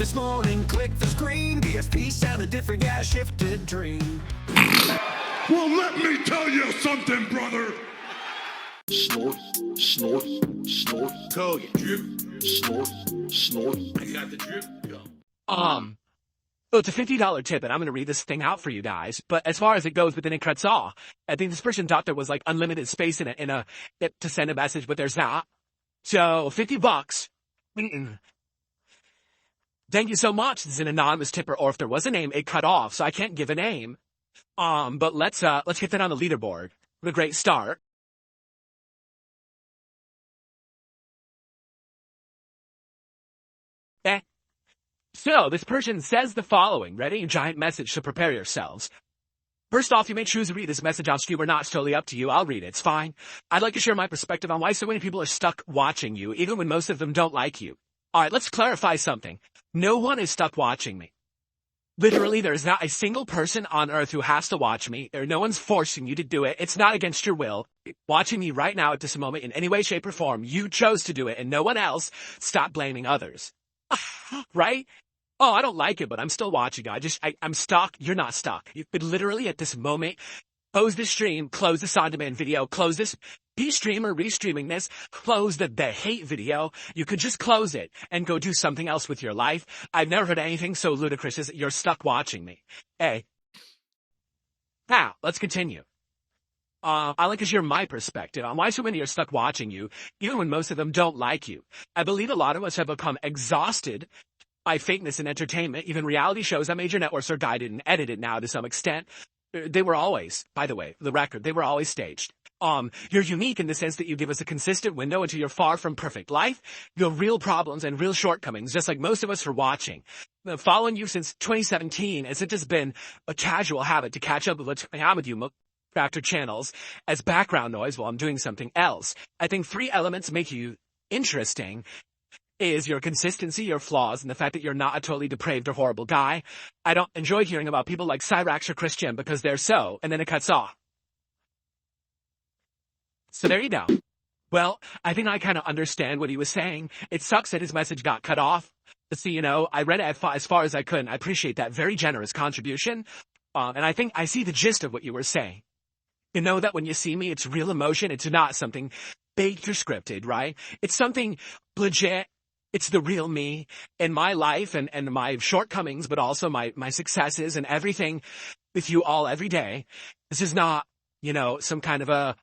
this morning, click the screen. DSP sounded different, yeah, shifted dream. Well, let me tell you something, brother. Snort, snort, snort. Call you drip. Snort, snort. I got the drip. Go. So it's a $50 tip, and I'm going to read this thing out for you guys. But as far as it goes, but then it cuts off. I think this person thought there was like unlimited space in it to send a message, but there's not. So $50. Thank you so much. This is an anonymous tipper, or if there was a name, it cut off, so I can't give a name. But let's hit that on the leaderboard. What a great start. So, this person says the following. Ready? Giant message to prepare yourselves. First off, you may choose to read this message on stream or not. It's totally up to you. I'll read it. It's fine. I'd like to share my perspective on why so many people are stuck watching you, even when most of them don't like you. Alright, let's clarify something. No one is stuck watching me. Literally, there is not a single person on earth who has to watch me. No one's forcing you to do it. It's not against your will. Watching me right now at this moment in any way, shape, or form, you chose to do it, and no one else. Stop blaming others. Right? Oh, I don't like it, but I'm still watching. I'm stuck. You're not stuck. You could literally at this moment close the stream, close this on-demand video, close this streamer restreaming this, close the hate video. You could just close it and go do something else with your life. I've never heard anything so ludicrous as you're stuck watching me. Hey. Now, let's continue. I like to share my perspective on why so many are stuck watching you, even when most of them don't like you. I believe a lot of us have become exhausted by fakeness and entertainment. Even reality shows on major networks are guided and edited now to some extent. They were always, by the way, the record, they were always staged. You're unique in the sense that you give us a consistent window into your far from perfect life, your real problems and real shortcomings, just like most of us are watching. Following you since 2017, it's just been a casual habit to catch up with what's going on with you after channels as background noise while I'm doing something else. I think 3 elements make you interesting. Is your consistency, your flaws, and the fact that you're not a totally depraved or horrible guy. I don't enjoy hearing about people like Cyrax or Christian because they're so, and then it cuts off. So there you go. Well, I think I kind of understand what he was saying. It sucks that his message got cut off. So, I read it as far as I could, and I appreciate that very generous contribution. And I think I see the gist of what you were saying. You know that when you see me, it's real emotion. It's not something baked or scripted, right? It's something legit. It's the real me in my life and my shortcomings, but also my successes and everything with you all every day. This is not, some kind of a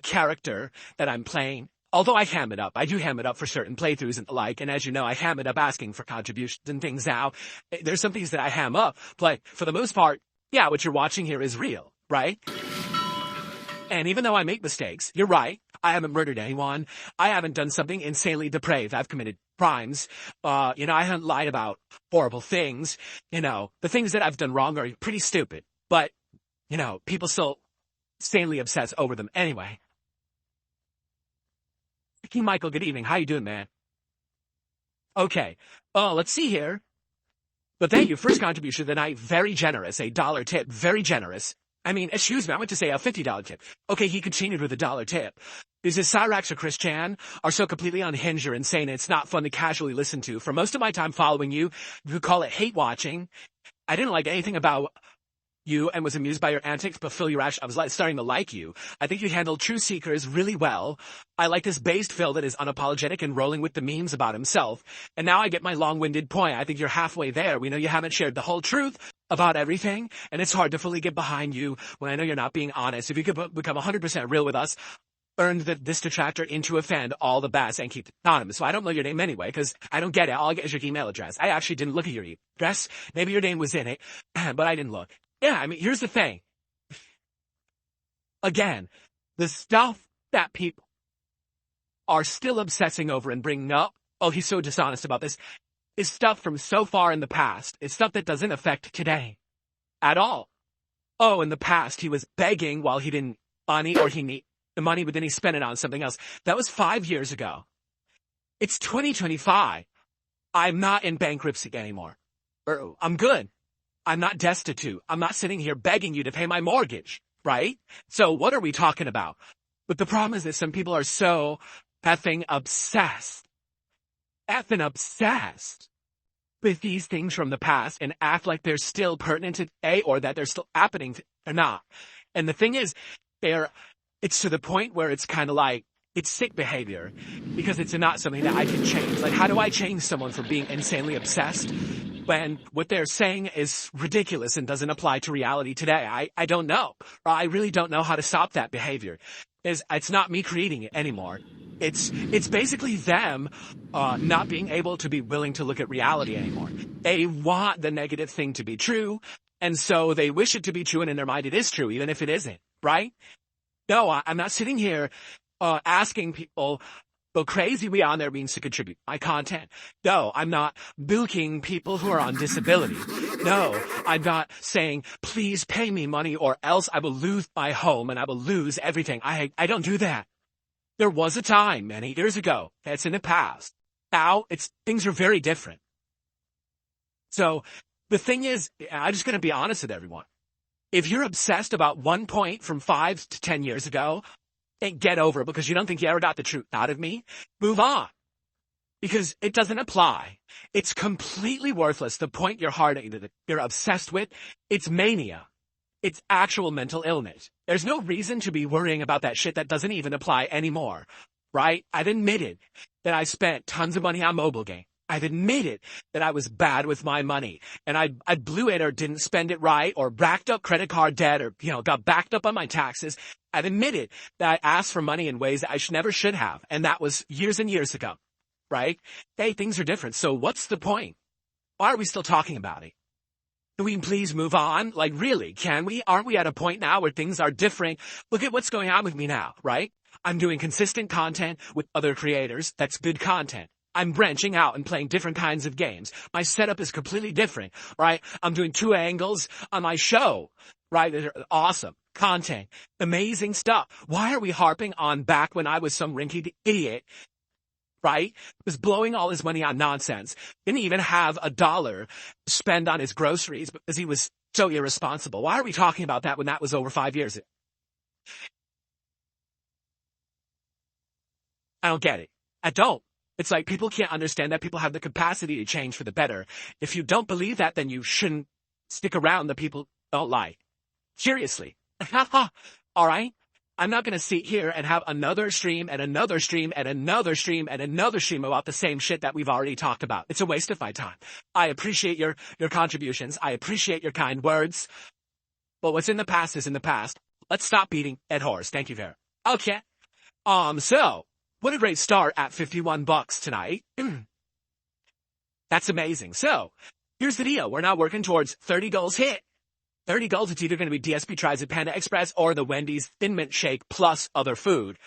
character that I'm playing. Although I ham it up. I do ham it up for certain playthroughs and the like. And as you know, I ham it up asking for contributions and things now. There's some things that I ham up, but for the most part, yeah, what you're watching here is real, right? And even though I make mistakes, you're right. I haven't murdered anyone. I haven't done something insanely depraved. I've committed crimes. I haven't lied about horrible things. The things that I've done wrong are pretty stupid. But, people still insanely obsess over them anyway. King Michael, good evening. How you doing, man? Okay. Let's see here. But thank you. First contribution of the night. Very generous. $1 tip. Very generous. I mean, excuse me, I went to say a $50 tip. Okay, he continued with $1 tip. Is this Cyrax or Chris Chan are so completely unhinged or insane it's not fun to casually listen to. For most of my time following you, you call it hate watching. I didn't like anything about you and was amused by your antics, but Phil, I was starting to like you. I think you handled True Seekers really well. I like this based Phil that is unapologetic and rolling with the memes about himself. And now I get my long-winded point. I think you're halfway there. We know you haven't shared the whole truth about everything, and it's hard to fully get behind you when I know you're not being honest. If you could become 100% real with us, earn this detractor into a fan, all the best, and keep it anonymous. So I don't know your name anyway, because I don't get it. All I get is your email address. I actually didn't look at your email address. Maybe your name was in it, but I didn't look. Yeah, I mean, here's the thing. Again, the stuff that people are still obsessing over and bringing up, oh, he's so dishonest about this, is stuff from so far in the past. It's stuff that doesn't affect today at all. Oh, in the past, he was begging while he didn't money or he need the money, but then he spent it on something else. That was 5 years ago. It's 2025. I'm not in bankruptcy anymore. I'm good. I'm not destitute. I'm not sitting here begging you to pay my mortgage, right? So what are we talking about? But the problem is that some people are so effing obsessed. Effing obsessed with these things from the past and act like they're still pertinent today or that they're still happening or not. And the thing is, it's to the point where it's kind of like, it's sick behavior because it's not something that I can change. Like, how do I change someone from being insanely obsessed when what they're saying is ridiculous and doesn't apply to reality today? I don't know. I really don't know how to stop that behavior. It's not me creating it anymore. It's basically them not being able to be willing to look at reality anymore. They want the negative thing to be true, and so they wish it to be true, and in their mind it is true, even if it isn't, right? No, I'm not sitting here asking people how crazy we on their means to contribute my content. No, I'm not bilking people who are on disability. No, I'm not saying, please pay me money or else I will lose my home and I will lose everything. I don't do that. There was a time many years ago. That's in the past. Now, things are very different. So the thing is, I'm just going to be honest with everyone. If you're obsessed about 1 point from 5 to 10 years ago, and get over it because you don't think you ever got the truth out of me, move on. Because it doesn't apply. It's completely worthless. The point you're obsessed with, it's mania. It's actual mental illness. There's no reason to be worrying about that shit that doesn't even apply anymore, right? I've admitted that I spent tons of money on mobile games. I've admitted that I was bad with my money and I blew it or didn't spend it right or racked up credit card debt or, got backed up on my taxes. I've admitted that I asked for money in ways that I never should have. And that was years and years ago, right? Hey, things are different. So what's the point? Why are we still talking about it? Can we please move on? Like, really, can we? Aren't we at a point now where things are different? Look at what's going on with me now, right? I'm doing consistent content with other creators. That's good content. I'm branching out and playing different kinds of games. My setup is completely different, right? I'm doing 2 angles on my show, right? They're awesome content, amazing stuff. Why are we harping on back when I was some rinky idiot, right? Was blowing all his money on nonsense. Didn't even have $1 to spend on his groceries because he was so irresponsible. Why are we talking about that when that was over 5 years ago? I don't get it. I don't. It's like people can't understand that people have the capacity to change for the better. If you don't believe that, then you shouldn't stick around the people don't like. Seriously. All right? I'm not going to sit here and have another stream and another stream and another stream and another stream about the same shit that we've already talked about. It's a waste of my time. I appreciate your contributions. I appreciate your kind words. But what's in the past is in the past. Let's stop beating dead horse. Thank you very much. Okay. So, what a great start at $51 tonight. That's amazing. So, here's the deal. We're now working towards 30 goals hit. 30 goals, it's either going to be DSP tries at Panda Express or the Wendy's Thin Mint Shake plus other food.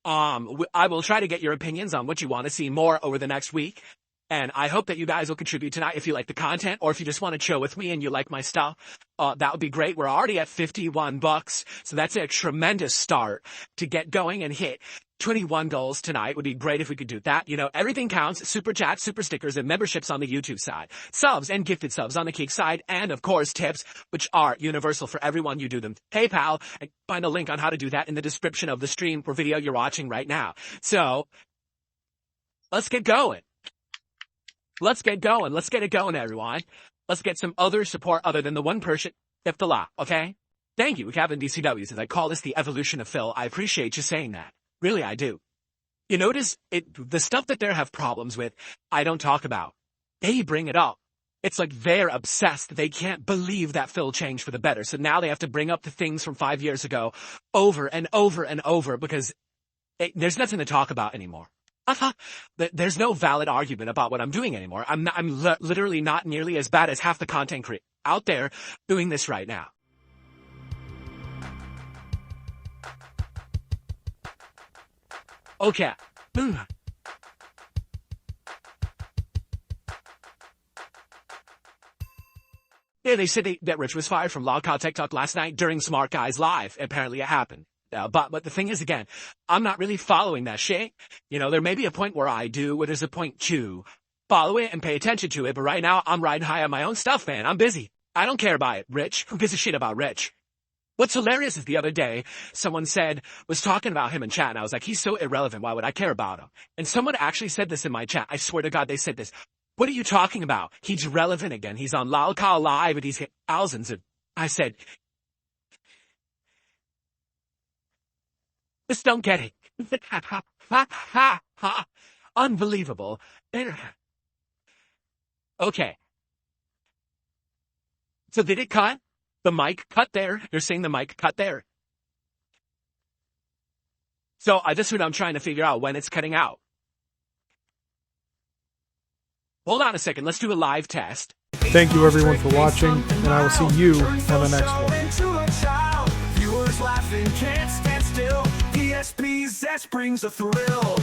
I will try to get your opinions on what you want to see more over the next week. And I hope that you guys will contribute tonight if you like the content or if you just want to chill with me and you like my stuff. That would be great. We're already at $51. So that's a tremendous start to get going and hit 21 goals tonight. Would be great if we could do that. Everything counts. Super chats, super stickers, and memberships on the YouTube side. Subs and gifted subs on the Kick side. And of course, tips, which are universal for everyone. You do them. PayPal. And find a link on how to do that in the description of the stream or video you're watching right now. So let's get going. Let's get going. Let's get it going, everyone. Let's get some other support other than the one person, if the lot, okay? Thank you, Kevin DCW, says I call this the evolution of Phil. I appreciate you saying that. Really, I do. You notice the stuff that they have problems with, I don't talk about. They bring it up. It's like they're obsessed. They can't believe that Phil changed for the better. So now they have to bring up the things from 5 years ago over and over and over because there's nothing to talk about anymore. There's no valid argument about what I'm doing anymore. I'm literally not nearly as bad as half the content creators out there doing this right now. Okay. Yeah, they said that Rich was fired from Logcod TikTok last night during Smart Guys Live. Apparently it happened. But the thing is, again, I'm not really following that shit. There may be a point where I do, where there's a point to follow it and pay attention to it. But right now, I'm riding high on my own stuff, man. I'm busy. I don't care about it. Rich, who gives a shit about Rich? What's hilarious is the other day, someone was talking about him in chat, and I was like, he's so irrelevant. Why would I care about him? And someone actually said this in my chat. I swear to God, they said this. What are you talking about? He's relevant again. He's on Lalcal Live and he's hit thousands of... I said... Just don't get it. Unbelievable. Okay. So did it cut? The mic cut there? You're saying the mic cut there? So this is what I'm trying to figure out, when it's cutting out. Hold on a second. Let's do a live test. Thank you everyone for watching, and I will see you on the next one. Viewers laughing, can't stand still. DSP zest brings a thrill.